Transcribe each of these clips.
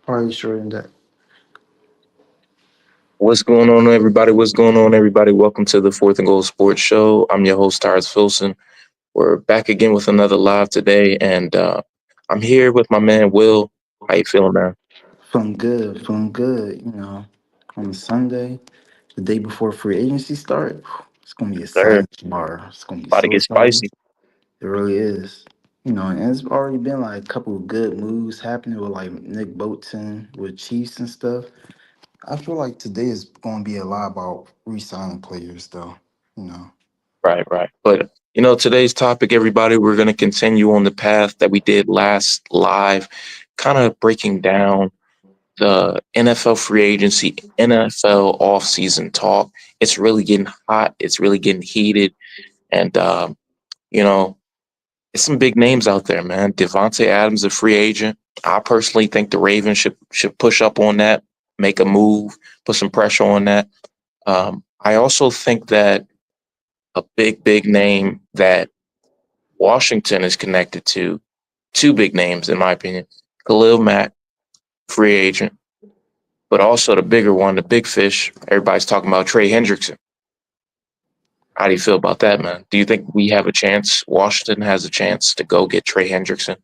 Probably shorter than that. What's going on, everybody? What's going on, everybody? Welcome to the Fourth and Goal Sports Show. I'm your host, Tyrus Filson. We're back again with another live today, and I'm here with my man Will. How you feeling, man? Feeling good, feeling good. On Sunday, the day before free agency start, it's gonna be Sir, exciting tomorrow. It's gonna be about to so get exciting. spicy. It really is. And it's already been like a couple of good moves happening with like Nick Bolton with Chiefs and stuff. I feel like today is gonna be a lot about re-signing players, though. You know. Right, right. But today's topic, everybody, we're going to continue on the path that we did last live, kind of breaking down the NFL free agency, NFL offseason talk. It's really getting hot. It's really getting heated, and you know. It's some big names out there, man. Devontae Adams, a free agent. I personally think the Ravens should push up on that, make a move, put some pressure on that. I also think that a big name that Washington is connected to, two big names in my opinion, Khalil Mack, free agent, but also the bigger one, the big fish. Everybody's talking about Trey Hendrickson. How do you feel about that, man? Do you think we have a chance? Washington has a chance to go get Trey Hendrickson?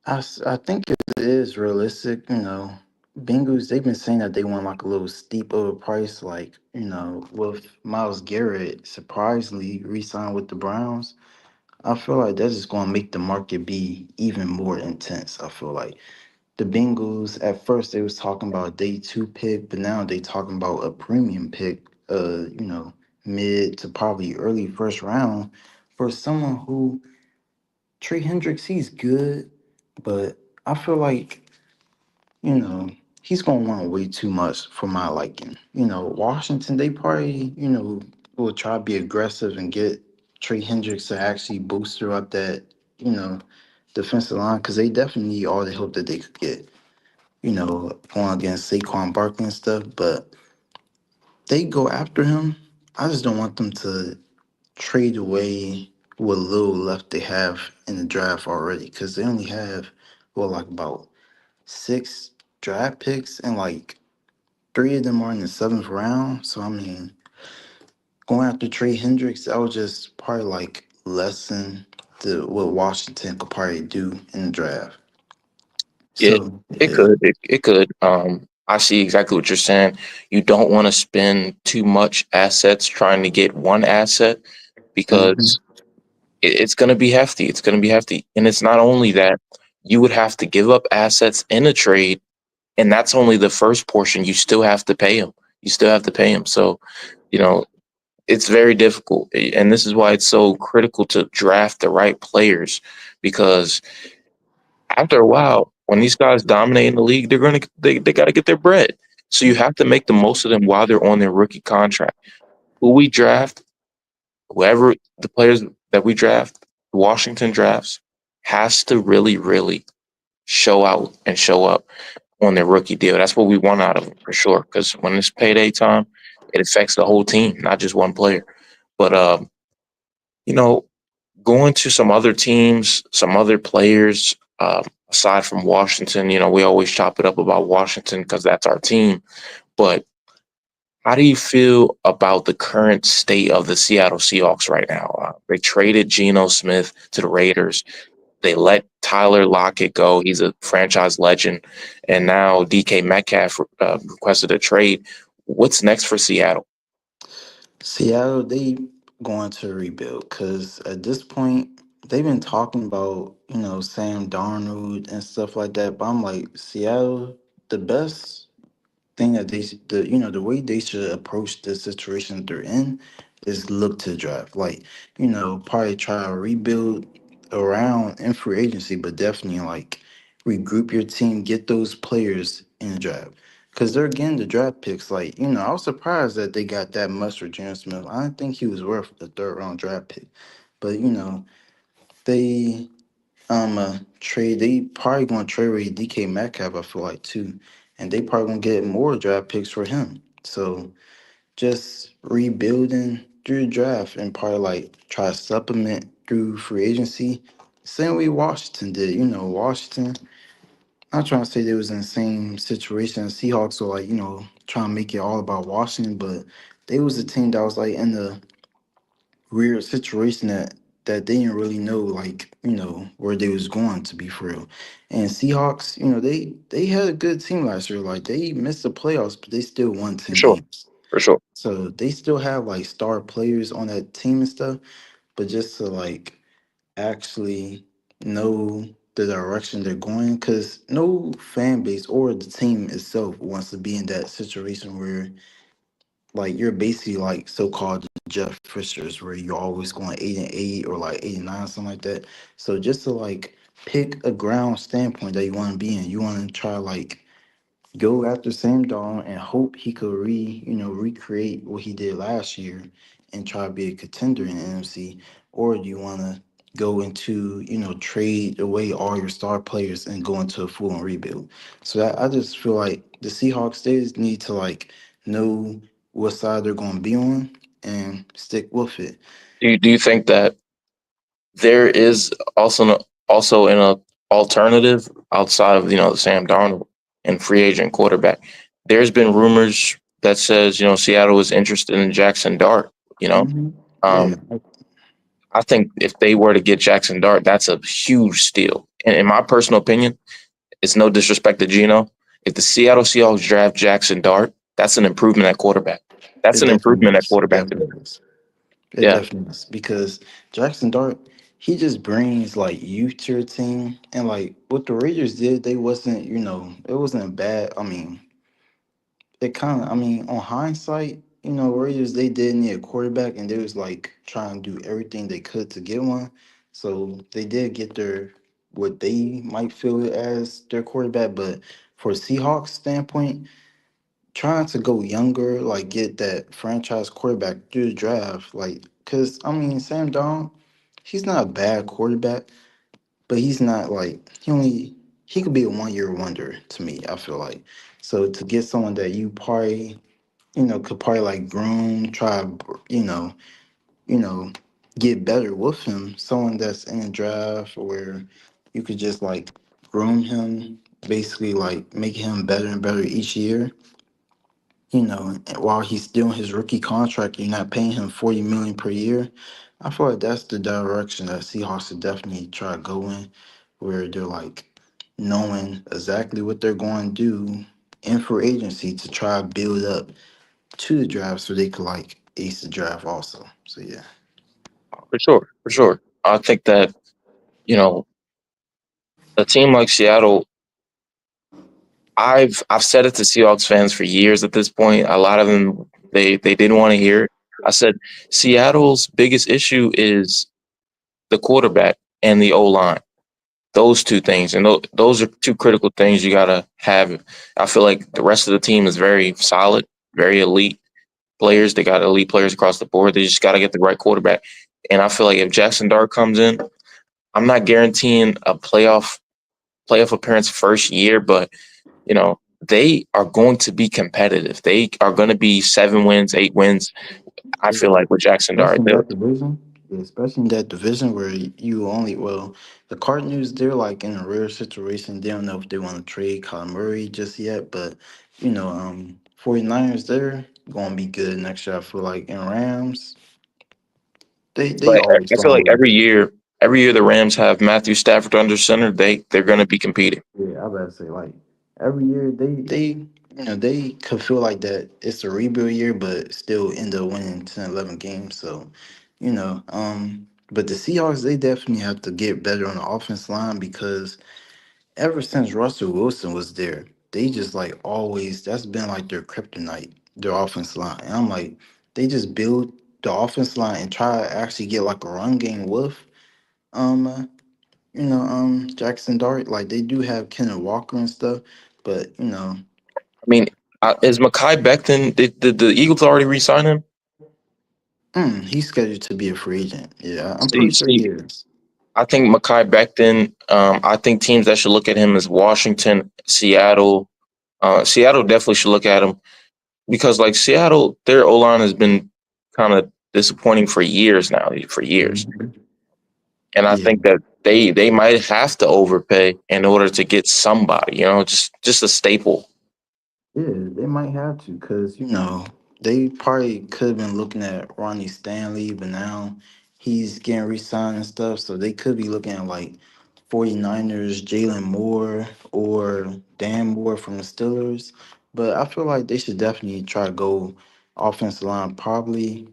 I think it is realistic. Bengals, they've been saying that they want like a little steep of a price, like, with Miles Garrett surprisingly re-signed with the Browns. I feel like that's just going to make the market be even more intense. I feel like the Bengals, at first they was talking about a day two pick, but now they talking about a premium pick, mid to probably early first round for someone who Trey Hendricks, he's good, but I feel like, you know, he's gonna want way too much for my liking. Washington, they probably, will try to be aggressive and get Trey Hendricks to actually bolster up that, you know, defensive line because they definitely need all the help that they could get, going against Saquon Barkley and stuff. But they go after him. I just don't want them to trade away what little left they have in the draft already because they only have, well, like about six draft picks and like three of them are in the seventh round. So I mean, going after Trey Hendricks, that would just probably like lessen the what Washington could probably do in the draft. Yeah, So it yeah. could. It could. I see exactly what you're saying. You don't want to spend too much assets trying to get one asset Mhm. because it's going to be hefty. It's going to be hefty. And it's not only that, you would have to give up assets in a trade, and that's only the first portion. You still have to pay them. You still have to pay them. So, you know, it's very difficult. And this is why it's so critical to draft the right players because after a while, when these guys dominate in the league, they got to get their bread. So you have to make the most of them while they're on their rookie contract. Who we draft, whoever the players that we draft, Washington drafts, has to really show out and show up on their rookie deal. That's what we want out of them for sure. Because when it's payday time, it affects the whole team, not just one player. But you know, going to some other teams, some other players, aside from Washington, we always chop it up about Washington because that's our team. But how do you feel about the current state of the Seattle Seahawks right now? They traded Geno Smith to the Raiders. They let Tyler Lockett go. He's a franchise legend. And now DK Metcalf requested a trade. What's next for Seattle? Seattle, they going to rebuild because at this point they've been talking about Sam Darnold and stuff like that. But I'm like Seattle, the best thing that the way they should approach the situation they're in is look to the draft. Like, probably try to rebuild around in free agency, but definitely like regroup your team, get those players in the draft. Cause they're getting the draft picks. Like, I was surprised that they got that much for James Smith. I didn't think he was worth the third round draft pick. But they trade. They probably gonna trade with DK Metcalf. I feel like too, and they probably gonna get more draft picks for him. So just rebuilding through the draft and probably like try to supplement through free agency. Same way Washington did. Washington not trying to say they was in the same situation as Seahawks, or like trying to make it all about Washington, but they was a team that was like in the weird situation that they didn't really know, like where they was going, to be for real. And Seahawks, they had a good team last year. Like they missed the playoffs, but they still won For 10 sure, games. for sure. So they still have like star players on that team and stuff. But just to like actually know the direction they're going, because no fan base or the team itself wants to be in that situation where like you're basically like so-called Jeff Fishers, where you're always going 8-8 or like 8-9, something like that. So just to like pick a ground standpoint that you want to be in, you want to try like go after Sam Darnold and hope he could recreate what he did last year and try to be a contender in the NFC, or do you want to go into trade away all your star players and go into a full on rebuild? So I just feel like the Seahawks, they just need to like know what side they're going to be on and stick with it. Do you think that there is also in a alternative outside of Sam Darnold and free agent quarterback? There's been rumors that says Seattle is interested in Jackson Dart. You know, Yeah, um, I think if they were to get Jackson Dart, that's a huge steal. And in my personal opinion, it's no disrespect to Gino. If the Seattle Seahawks draft Jackson Dart, that's an improvement at quarterback. That's it an definitely improvement at is. It quarterback to me. definitely is. It Yeah, definitely is because Jackson Dart, he just brings like youth to your team, and like what the Raiders did, they wasn't, it wasn't bad. I mean, it kind of, I mean, on hindsight, Raiders, they did need a quarterback, and they was like trying to do everything they could to get one. So they did get their what they might feel as their quarterback, but for Seahawks standpoint, trying to go younger, like get that franchise quarterback through the draft, like, cause I mean Sam Darnold, he's not a bad quarterback, but he's not like he could be a 1 year wonder to me. I feel like so to get someone that you probably could probably like groom, try you know you know get better with him, someone that's in the draft where you could just like groom him, basically like make him better and better each year, while he's still in his rookie contract, you're not paying him 40 million per year. I feel like that's the direction that Seahawks should definitely try to go in, where they're like knowing exactly what they're going to do in free agency to try to build up to the draft so they could like ace the draft also. So yeah. for sure, for sure. I think that you know a team like Seattle. I've said it to Seahawks fans for years at this point. A lot of them they didn't want to hear it. I said Seattle's biggest issue is the quarterback and the O line. Those two things, and those are two critical things you gotta have. I feel like the rest of the team is very solid, very elite players. They got elite players across the board. They just got to get the right quarterback. And I feel like if Jackson Dart comes in, I'm not guaranteeing a playoff appearance first year, but they are going to be competitive. They are going to be 7 wins, 8 wins. I feel Yeah, like with Jackson Dart, especially in that division. Yeah, especially in that division where you only, well, the Cardinals, they're like in a rare situation. They don't know if they want to trade Kyler Murray just yet, but 49ers, they're gonna be good next year. I feel like, and Rams, they but always I feel gonna like win. every year the Rams have Matthew Stafford under center. They're going to be competing. Yeah, I better say like every year they could feel like that it's a rebuild year, but still end up winning 10, 11 games. So, but the Seahawks, they definitely have to get better on the offense line because ever since Russell Wilson was there, they just like always that's been like their kryptonite, their offense line. And I'm like, they just build the offense line and try to actually get like a run game with. Um Jackson Dart, like they do have Kenneth Walker and stuff, but I mean, is Makai Becton? Did the Eagles already re-sign him? he's scheduled to be a free agent. Yeah, I'm See, pretty sure he see, is. I think Makai Becton. I think teams that should look at him is Washington, Seattle. Seattle definitely should look at him because, like Seattle, their O line has been kind of disappointing for years now. For years, Mhm. And I Yeah. think that they might have to overpay in order to get somebody, just a staple. Yeah, they might have to because, they probably could have been looking at Ronnie Stanley, but now he's getting re signed and stuff. So they could be looking at like 49ers, Jalen Moore, or Dan Moore from the Steelers. But I feel like they should definitely try to go offensive line, probably.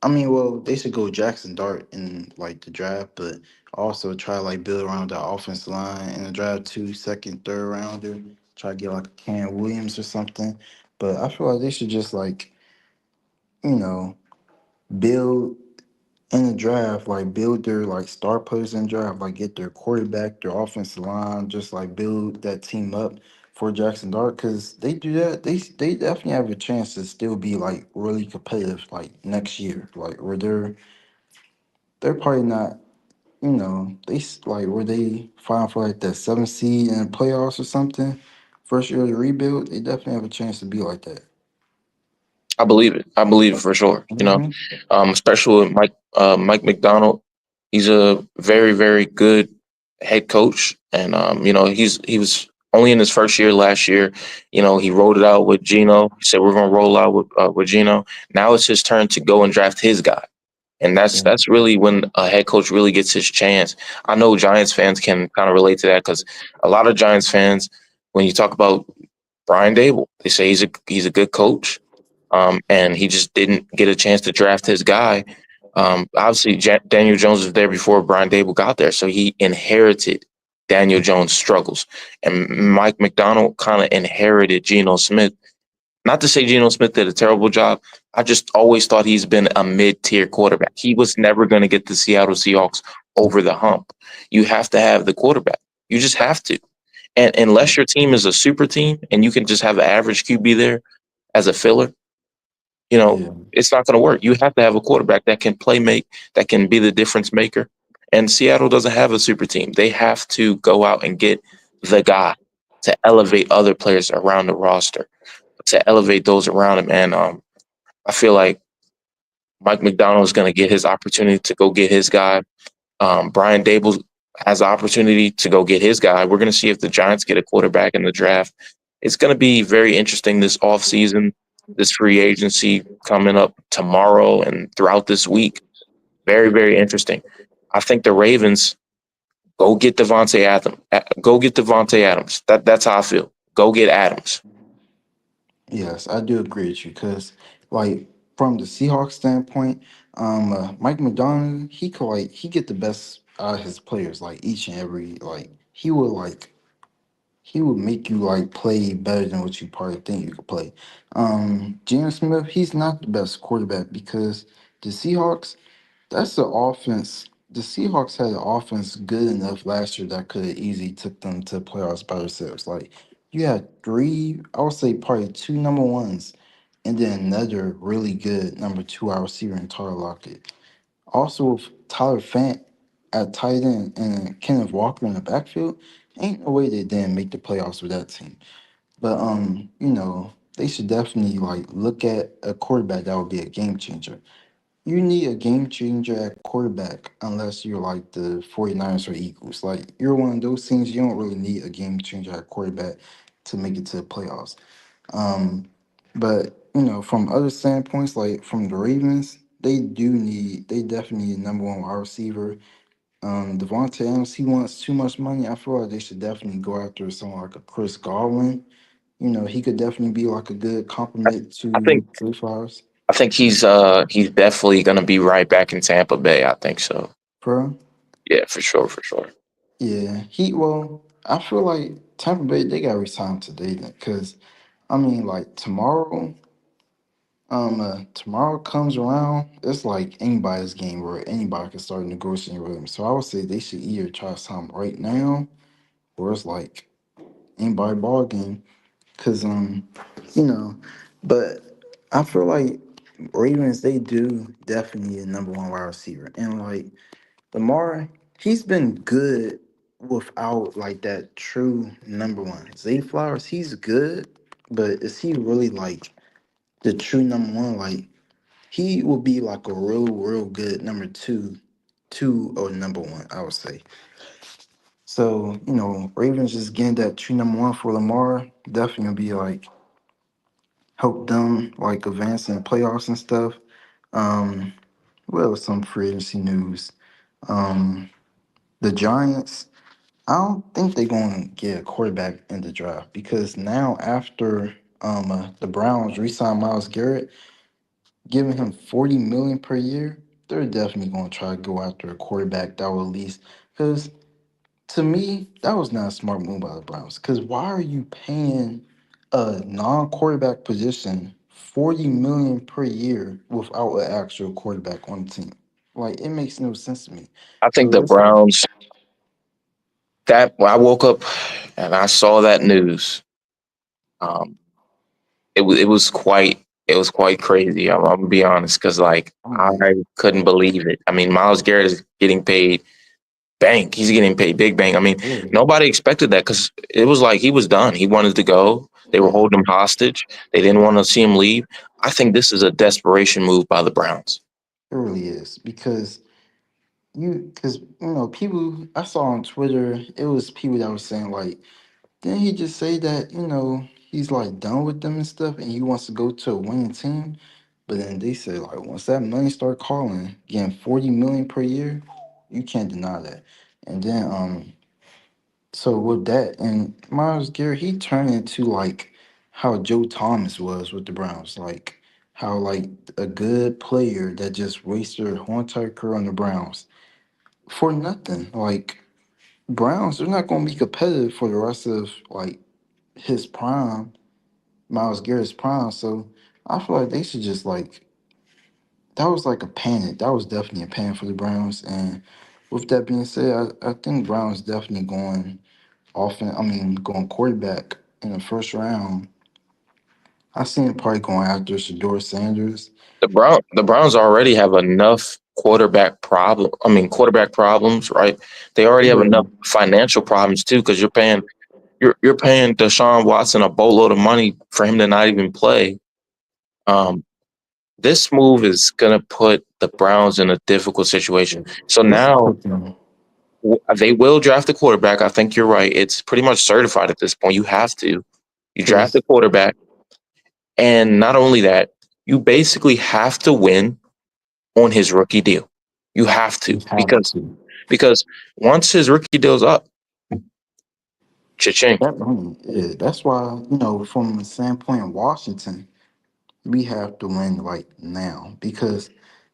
I mean, well, they should go Jackson Dart in like the draft, but also try to like build around that offensive line in the draft, two second, third rounder. Try to get like a Cam Williams or something. But I feel like they should just like, you know, build in the draft, like build their like star players in the draft, like get their quarterback, their offensive line, just like build that team up for Jackson Dart. Cause they do that, they definitely have a chance to still be like really competitive like next year. Like where they're probably not, like were they fighting for like that seventh seed in the playoffs or something? First year of the rebuild, they definitely have a chance to be like that. I believe it. I believe it for sure. Hmm. Especially with Mike McDonald. He's a very, very good head coach, and he was only in his first year last year. He rolled it out with Gino. He said we're going to roll out with Gino. Now it's his turn to go and draft his guy, and Yeah. that's really when a head coach really gets his chance. I know Giants fans can kind of relate to that because a lot of Giants fans, when you talk about Brian Dable, they say he's a good coach, and he just didn't get a chance to draft his guy. Obviously, Daniel Jones was there before Brian Dable got there, so he inherited Daniel Jones' struggles, and Mike McDonald kind of inherited Geno Smith. Not to say Geno Smith did a terrible job. I just always thought he's been a mid-tier quarterback. He was never going to get the Seattle Seahawks over the hump. You have to have the quarterback. You just have to. And unless your team is a super team and you can just have an average QB there as a filler, Yeah. it's not going to work. You have to have a quarterback that can play make, that can be the difference maker. And Seattle doesn't have a super team. They have to go out and get the guy to elevate other players around the roster, to elevate those around him. And I feel like Mike McDonald is going to get his opportunity to go get his guy. Brian Dable has the opportunity to go get his guy. We're going to see if the Giants get a quarterback in the draft. It's going to be very interesting this offseason, this free agency coming up tomorrow and throughout this week. Very, very interesting. I think the Ravens go get Devontae Adams. Go get Devontae Adams. That's how I feel. Go get Adams. Yes, I do agree with you because, like, from the Seahawks standpoint, Mike McDonald, he get the best out of his players, like each and every he would make you like play better than what you probably think you could play. Geno Smith, he's not the best quarterback because the Seahawks, that's the offense. The Seahawks had an offense good enough last year that could have easily took them to playoffs by themselves. Like you had three, I would say probably two number ones, and then another really good number two wide receiver in Tyler Lockett. Also with Tyler Fant at tight end and Kenneth Walker in the backfield, ain't no way they didn't make the playoffs with that team. But they should definitely like look at a quarterback that would be a game changer. You need a game changer at quarterback unless you're like the 49ers or Eagles. Like you're one of those teams you don't really need a game changer at quarterback to make it to the playoffs. Um, but from other standpoints, like from the Ravens, they definitely need a number one wide receiver. Devontae Adams, he wants too much money. I feel like they should definitely go after someone like a Chris Godwin. He could definitely be like a good I, complement I to think Trey Flowers. I think he's definitely going to be right back in Tampa Bay. I think so. Bro. Yeah, for sure, for sure. Yeah, I feel like Tampa Bay they got to resign today then, because I mean, like tomorrow comes around, it's like anybody's game where anybody can start negotiating with them. So I would say they should either try to sign right now, or it's like anybody ball game, because you know, but I feel like Ravens they do definitely need a number one wide receiver, and like Lamar, he's been good without like that true number one. Zay Flowers, he's good, but is he really like the true number one? Like he will be like a real, real good number two two or number one, I would say. So, Ravens just getting that tree number one for Lamar, definitely gonna be like help them like advance in the playoffs and stuff. Um, well, some free agency news. Um, the Giants, I don't think they're gonna get a quarterback in the draft because now after the Browns re-signed Miles Garrett, giving him 40 million per year, they're definitely gonna try to go after a quarterback that will at least because to me, that was not a smart move by the Browns. Because why are you paying a non-quarterback position 40 million per year without an actual quarterback on the team? Like it makes no sense to me. I think So the it's like, Browns, that when I woke up and I saw that news, um, it was quite crazy. I'm gonna be honest, because like I'm I like, couldn't believe it. I mean, Miles Garrett is getting paid bank. He's getting paid big bank. I mean, really, nobody expected that because it was like he was done. He wanted to go. They were yeah, holding him hostage. They didn't want to see him leave. I think this is a desperation move by the Browns. it really is because people I saw on Twitter, it was people that were saying like, didn't he just say that, he's like done with them and stuff and he wants to go to a winning team? But then they said like once that money start calling, getting 40 million per year, you can't deny that. And then so with that and Miles Garrett, he turned into like how Joe Thomas was with the Browns. Like how like a good player that just wasted her whole entire career on the Browns for nothing. Like Browns, they're not gonna be competitive for the rest of like his prime, Miles Garrett's prime. So I feel like they should just like that was like a panic. That was definitely a panic for the Browns. And with that being said, I think Browns definitely going often. I mean, going quarterback in the first round. I seen it probably going after Shador Sanders. The Browns already have enough quarterback problems, right? They already have Yeah, enough financial problems too, because you're paying Deshaun Watson a boatload of money for him to not even play. Um, this move is gonna put the Browns in a difficult situation. So this will now put them. they will draft a quarterback. I think you're right. It's pretty much certified at this point. You have to. You draft a Because quarterback, and not only that, you basically have to win on his rookie deal. You have you to have because to. because once his rookie deal's up, cha-ching. Yeah, that's why from the standpoint of Washington, we have to win like now because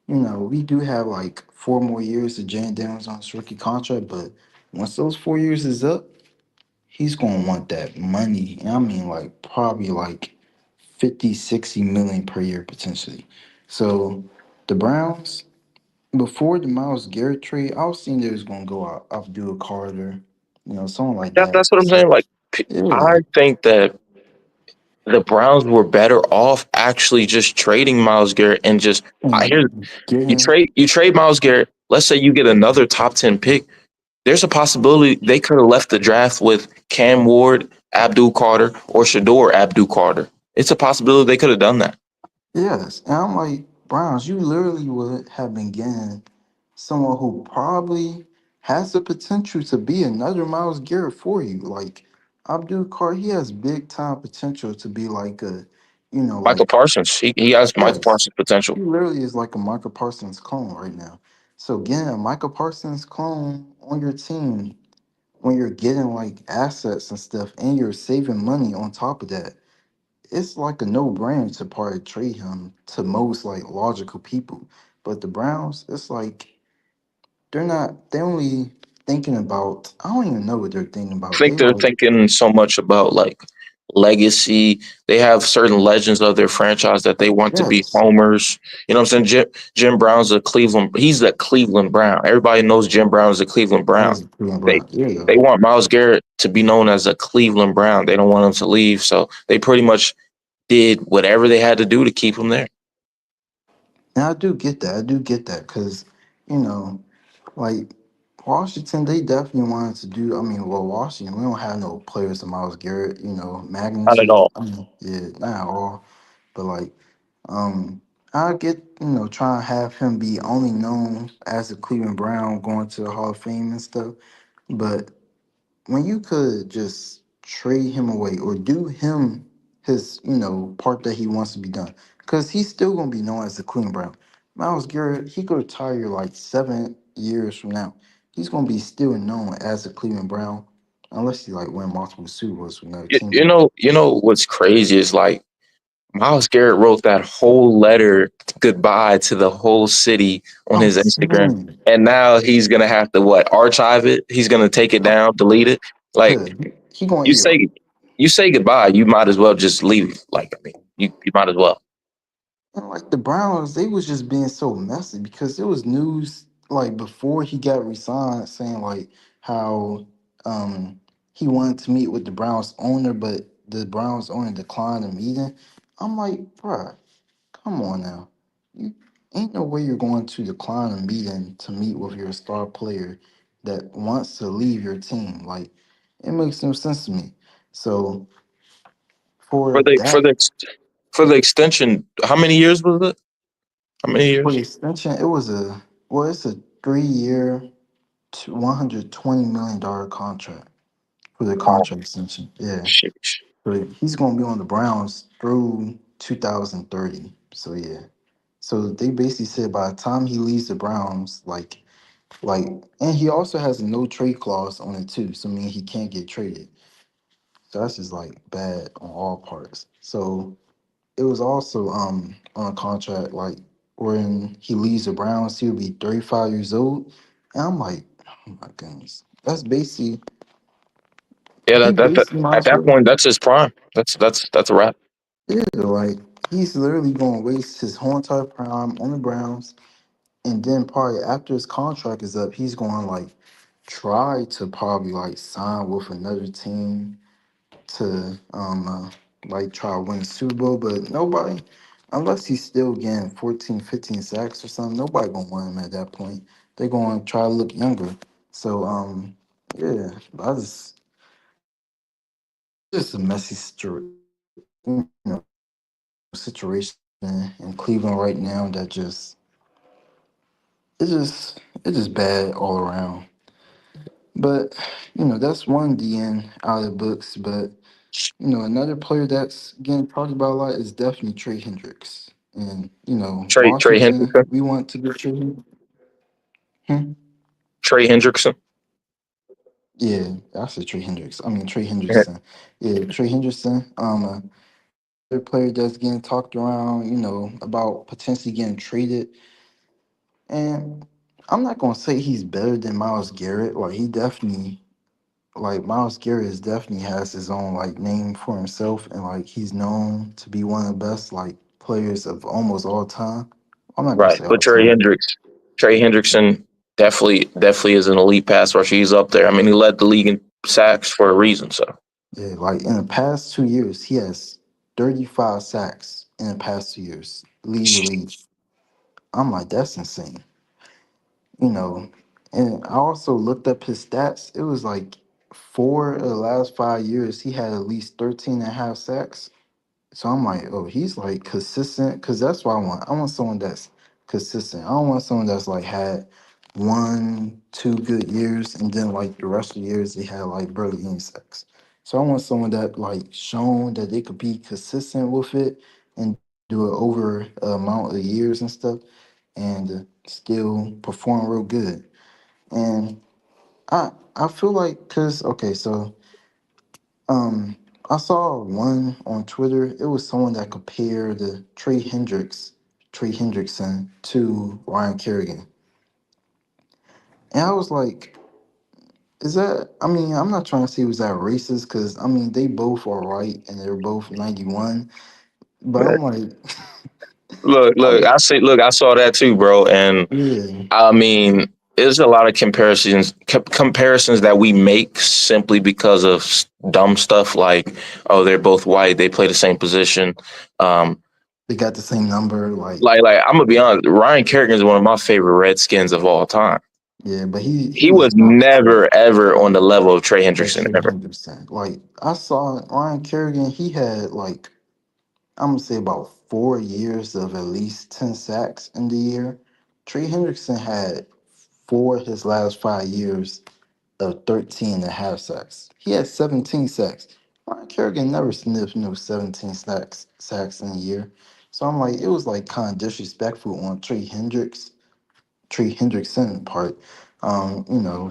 we do have like 4 more years of Jane Daniels on his rookie contract, but once those 4 years is up, he's gonna want that money. And I mean like probably like 50, 60 million per year potentially. So the Browns, before the Miles Garrett trade, I was seeing they was gonna go out Abdul Carter, someone like that. That's what I'm So saying. Like yeah, I think that the Browns were better off actually just trading Miles Garrett and just here's and you getting trade Miles Garrett. Let's say you get another top 10 pick. There's a possibility they could have left the draft with Cam Ward, Abdul Carter, or Shador Abdul Carter. It's a possibility they could have done that. yes, and I'm like, Browns, you literally would have been getting someone who probably has the potential to be another Miles Garrett for you. Like Abdul Carr, he has big time potential to be like a, Michael like Parsons, he has Michael yes, Parsons potential. he literally is like a Michael Parsons clone right now. So getting a Michael Parsons clone on your team when you're getting like assets and stuff and you're saving money on top of that, it's like a no-brainer to probably trade him to most like logical people. But the Browns, it's like they're only thinking about I don't even know what they're thinking I about. think They they're like thinking so much about like legacy. They have certain legends of their franchise that they want to be yes, homers. You know what I'm saying? Jim Brown's a Cleveland. He's a Cleveland Brown. Everybody knows Jim Brown is a Cleveland Brown. as Cleveland They Brown. Yeah. they want Miles Garrett to be known as a Cleveland Brown. They don't want him to leave, so they pretty much did whatever they had to do to keep him there. And I do get that. I do get that because, you know, like Washington, they definitely wanted to do. I mean, well, Washington, we don't have no players to Miles Garrett, Not at magnitude. all. I mean, yeah, not at all. But like, um, I get, trying to have him be only known as a Cleveland Brown going to the Hall of Fame and stuff. But when you could just trade him away or do him his, part that he wants to be done, because he's still gonna be known as the Cleveland Brown. Miles Garrett, he could retire like 7 years from now. He's gonna be still known as the Cleveland Brown, unless he like win multiple Super Bowls with another team. But You know what's crazy is like Miles Garrett wrote that whole letter goodbye to the whole city on I'm his Instagram, saying, and now he's gonna have to what archive it. He's gonna take it down, delete it. Like he gonna you eat. say, you say goodbye. You might as well just leave it. Like I mean, you might as well. And like the Browns, they was just being so messy because there was news like before he got resigned saying like how um he wanted to meet with the Browns owner, but the Browns owner declined the meeting. I'm like, bruh, come on now. You ain't no way you're going to decline a meeting to meet with your star player that wants to leave your team. Like it makes no sense to me. So for For the for that the for the extension, how many years was it? How many for the years? extension, it's a 3 year, $120 million contract for the Oh, contract extension. Yeah, shit. but he's gonna be on the Browns through 2030. So yeah, so they basically said by the time he leaves the Browns, like, and he also has a no trade clause on it too. So I mean he can't get traded. So that's just like bad on all parts. So it was also on a contract like when he leaves the Browns, he'll be 35 years old. And I'm like, oh my goodness. That's basically Yeah, he that basically might at as that well. point, that's his prime. That's a wrap. Yeah, like he's literally gonna waste his whole entire prime on the Browns. And then probably after his contract is up, he's going to like try to probably like sign with another team to like try to win the Super Bowl, but nobody, unless he's still getting 14, 15 sacks or something, nobody gonna want him at that point. They're gonna try to look younger. So yeah, I just it's just a messy situation in Cleveland right now that it's just bad all around. But that's one DN out of the books. But another player that's getting talked about a lot is definitely Trey Hendricks. And, Trey Washington, Hendrickson. we want to get Trey Hendricks. Hmm? Trey Hendrickson. Yeah, I said Trey Hendricks. I mean, Trey Hendrickson. Yeah, Trey Hendrickson. Another player that's getting talked around, about potentially getting traded. And I'm not going to say he's better than Miles Garrett. Like, he definitely like Miles Garrett is definitely has his own like name for himself, and like he's known to be one of the best like players of almost all time. I'm not gonna Right, say all but time. Trey Hendrickson definitely is an elite pass rusher. He's up there. I mean, he led the league in sacks for a reason. So Yeah, like in the past 2 years, he has 35 sacks in the past 2 years. Lead the league. I'm like, that's insane. You know, and I also looked up his stats. It was like 4 of the last 5 years, he had at least 13 and a half sacks. So I'm like, oh, he's like consistent because that's what I want. I want someone that's consistent. I don't want someone that's like had 1, 2 good years and then like the rest of the years they had like barely any sex. So I want someone that like shown that they could be consistent with it and do it over a amount of years and stuff and still perform real good. And I feel like because okay, so um, I saw one on Twitter. It was someone that compared the Trey Hendrickson to Ryan Kerrigan, and I was like, "Is that?" I mean, I'm not trying to say was that racist because I mean they both are right and they're both 91. But I'm like, look, I'm, I saw that too, bro. And yeah, I mean, there's a lot of comparisons that we make simply because of dumb stuff like, oh, they're both white, they play the same position. Um, they got the same number. Like, like I'm gonna be honest, Ryan Kerrigan is one of my favorite Redskins of all time. yeah, but he He was was not never ever on the level of Trey at Hendrickson Trey ever. Hendrickson. Like I saw Ryan Kerrigan, he had like I'm gonna say about 4 years of at least 10 sacks in the year. Trey Hendrickson had four of his last 5 years of 13 and a half sacks. He had 17 sacks. Ryan Kerrigan never sniffed no 17 sacks in a year. So I'm like, it was like kind of disrespectful on Trey Hendrickson part,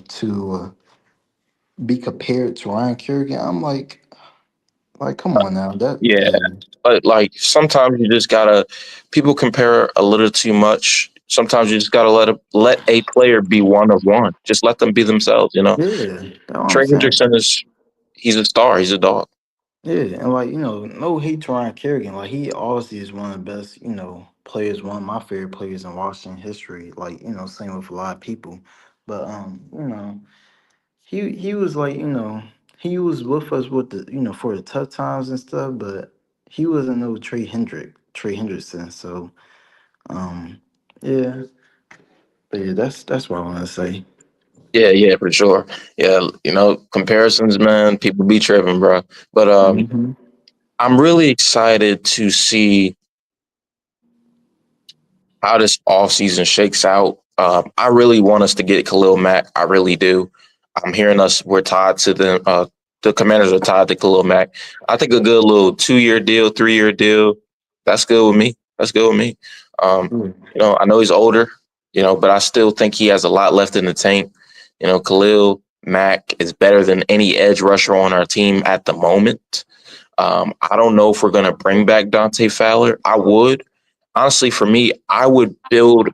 to be compared to Ryan Kerrigan. I'm like, come on now, that Yeah, yeah, but like sometimes you just gotta people compare a little too much. Sometimes you just gotta let a player be one of one. Just let them be themselves. You know, yeah, that's what I'm Trey saying. Hendrickson is he's a star. He's a dog. Yeah, and like no hate to Ryan Kerrigan. Like he obviously is one of the best, players, one of my favorite players in Washington history. Like same with a lot of people, but he was like he was with us with the for the tough times and stuff, but he wasn't no Trey Hendrickson. So um yeah, but yeah, that's what I want to say. Yeah, yeah, for sure. Yeah, comparisons, man. People be tripping, bro. But Hmm. I'm really excited to see how this offseason shakes out. I really want us to get Khalil Mack. I really do. I'm hearing we're tied to the Commanders are tied to Khalil Mack. I think a good little 2 year deal, 3 year deal. That's good with me. That's good with me. Um, I know he's older, but I still think he has a lot left in the tank. Khalil Mack is better than any edge rusher on our team at the moment. I don't know if we're going to bring back Dante Fowler. I would. Honestly, for me, I would build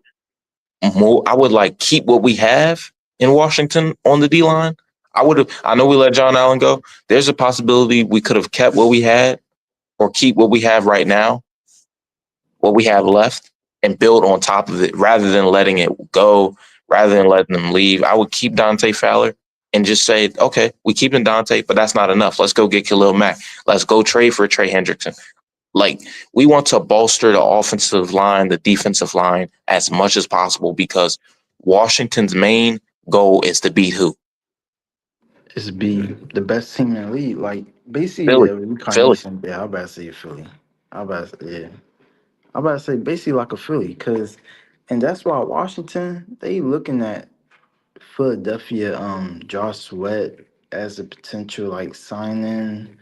more. I would like keep what we have in Washington on the D line. I would have. I know we let John Allen go. There's a possibility we could have kept what we had or keep what we have right now, what we have left, and build on top of it rather than letting it go, rather than letting them leave. I would keep Dante Fowler and just say, okay, we keeping Dante, but that's not enough. Let's go get Khalil Mack. Let's go trade for Trey Hendrickson. Like we want to bolster the offensive line, the defensive line as much as possible because Washington's main goal is to beat who? Is be the best team in the league. Like basically Philly. the Philly. reincarnation. Yeah, I about to say Philly. I about to, yeah. I about to say basically like a Philly, and that's why Washington they looking at Philadelphia, Josh Sweat as a potential like signing.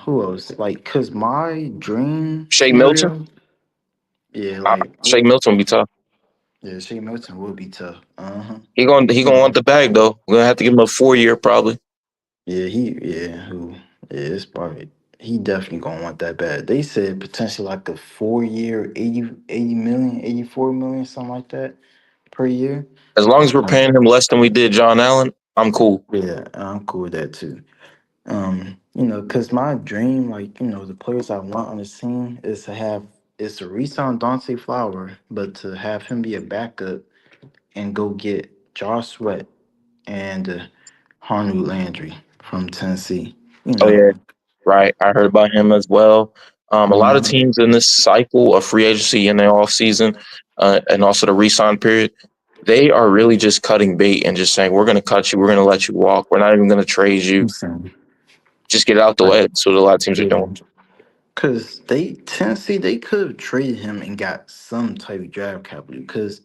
Who else? Like, cause my dream Shake Milton. scenario, yeah, like Shake Milton will be tough. yeah, Shea Milton would be tough. Uh huh. He gonna want the bag though. We're gonna have to give him a 4 year probably. Yeah, it's probably he definitely gonna want that bad. They said potentially like a 4 year, 80 million, 84 million, something like that per year. As long as we're Um, paying him less than we did John Allen, I'm cool. yeah, I'm cool with that too. Cause my dream, like, the players I want on the team is to re-sign Dante Flower, but to have him be a backup and go get Josh Sweat and Harnu Landry from Tennessee. You Oh know. yeah, right. I heard about him as well. A lot of Mhm. teams in this cycle of free agency in their off season, and also the re-sign period, they are really just cutting bait and just saying, "We're going to cut you. We're going to let you walk. We're not even going to trade you. I'm saying, Just get it out the like, way." That's what a lot of teams are yeah. doing. Cause Tennessee they could have traded him and got some type of draft capital. Cause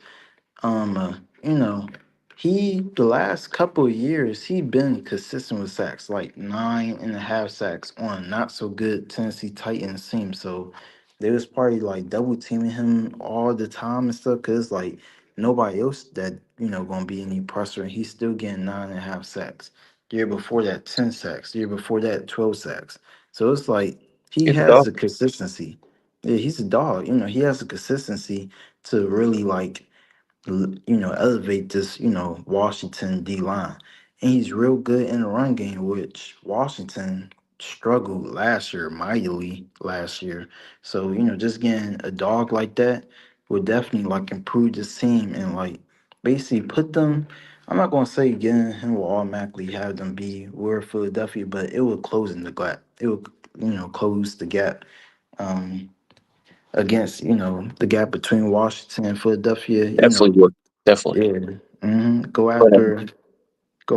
Um, uh, you know, he the last couple of years he been consistent with sacks, like 9.5 sacks on not so good Tennessee Titans team. So they was probably like double teaming him all the time and stuff, cause like nobody else that gonna be any pressure, and he's still getting 9.5 sacks. The year before that, 10 sacks. The year before that, 12 sacks. So it's like he He's a has dog. the consistency. Yeah, he's a dog. He has the consistency to really like elevate this, Washington D line. And he's real good in the run game, which Washington struggled last year, mightily last year. So, just getting a dog like that would definitely like improve this team and like basically put them. I'm not gonna say getting him will automatically have them be where Philadelphia, but it will close in the gap. It will, close the gap. Um, Against the gap between Washington and Philadelphia. Definitely would. Definitely. Yeah, go But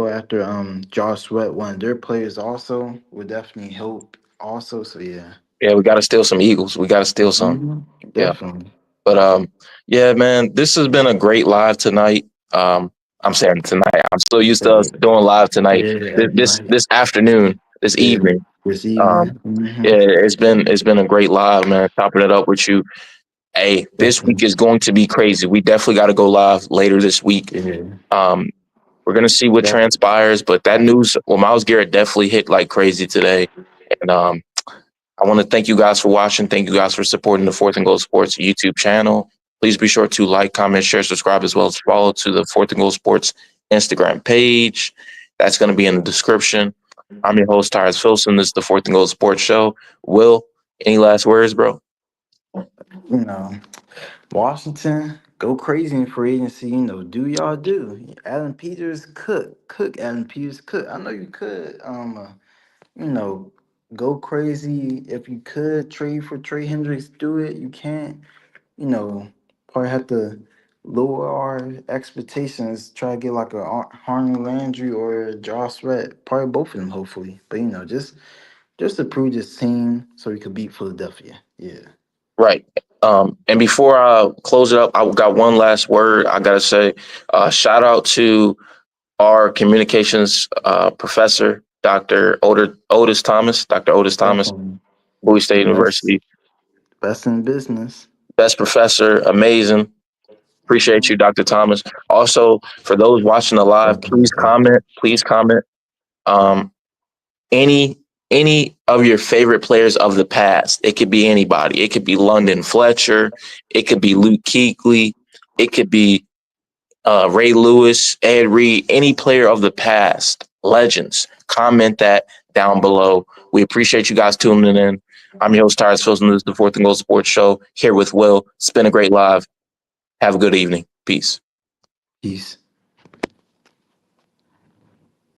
after Josh Sweat, one of their players also would definitely help also. So yeah, Yeah, we got to steal some Eagles. We got to steal some. Hmm. Yeah. Definitely. But yeah, man, this has been a great live tonight. I'm saying tonight. I'm still used to us Yeah, doing live tonight. yeah, This at this, night. this afternoon, this Yeah, evening. this Um, evening. Hmm. yeah, it's been a great live, man. Chopping it up with you. Hey, this week Definitely. is going to be crazy. We definitely got to go live later this week. Yeah, Um, we're gonna see what definitely. transpires, but that news, well, Miles Garrett definitely hit like crazy today, and I want to thank you guys for watching. Thank you guys for supporting the Fourth and Goal Sports YouTube channel. Please be sure to like, comment, share, subscribe, as well as follow to the Fourth and Goal Sports Instagram page. That's going to be in the description. I'm your host, Tyrus Filson. This is the Fourth and Goal Sports Show. Will, any last words, bro? You know, Washington, go crazy in free agency. Do y'all do? Adam Peters, cook. Adam Peters, cook. I know you could. You know, go crazy if you could trade for Trey Hendricks. Do it. You can't. You know, probably have to lower our expectations. Try to get like a Harney Landry or a Josh Sweat. Probably both of them, hopefully. But just to prove this team so we could beat Philadelphia. Yeah. Right. And before I close it up, I got one last word I gotta say. Shout out to our communications professor, Dr. Otis Thomas, Definitely. Bowie State The best University. best in business. Best professor, amazing. Appreciate you, Mhm. Dr. Thomas. Also, for those watching the live, please Definitely. comment. Please comment. Um, any any of your favorite players of the past. It could be anybody. It could be London Fletcher. It could be Luke Kuechly. It could be Ray Lewis, Ed Reed, any player of the past, legends. Comment that down below. We appreciate you guys tuning in. I'm your host, Tyrus Filson. This is the Fourth and Goal Sports Show here with Will. It's been a great live. Have a good evening. Peace. Peace.